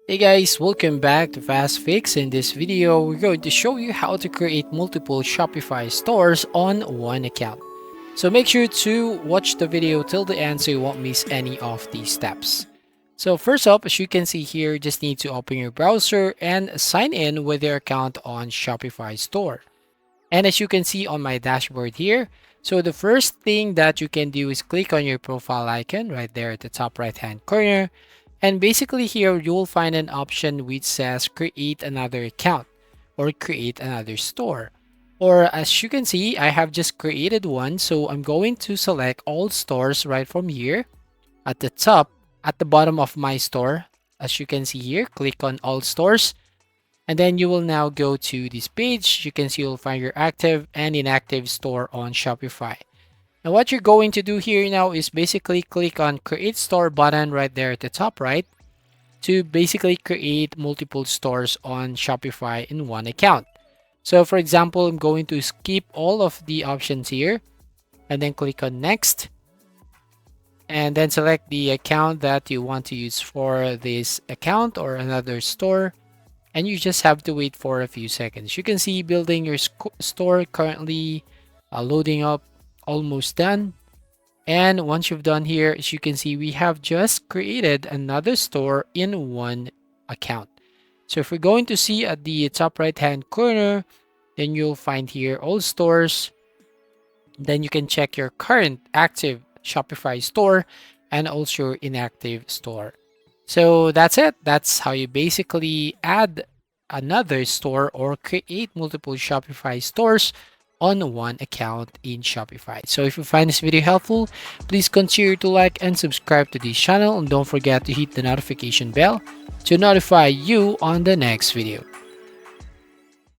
Hey guys, welcome back to Fast Fix. In this video, we're going to show you how to create multiple Shopify stores on one account. So make sure to watch the video till the end so you won't miss any of these steps. So first up, as you can see here, you just need to open your browser and sign in with your account on Shopify Store. And as you can see on my dashboard here, so the first thing that you can do is click on your profile icon right there at the top right hand corner. And basically here you will find an option which says create another account or create another store. Or as you can see, I have just created one. So I'm going to select all stores right from here at the top, at the bottom of my store. As you can see here, click on all stores. And then you will now go to this page. You can see you'll find your active and inactive store on Shopify. Now what you're going to do here now is basically click on create store button right there at the top right to basically create multiple stores on Shopify in one account. So for example, I'm going to skip all of the options here and then click on next and then select the account that you want to use for this account or another store. And you just have to wait for a few seconds. You can see building your store currently loading up, almost done. And once you've done here, as you can see, we have just created another store in one account. So if we're going to see at the top right hand corner, then you'll find here all stores. Then you can check your current active Shopify store and also your inactive store. So that's it. That's how you basically add another store or create multiple Shopify stores on one account in Shopify. So if you find this video helpful, please consider to like and subscribe to this channel, and don't forget to hit the notification bell to notify you on the next video.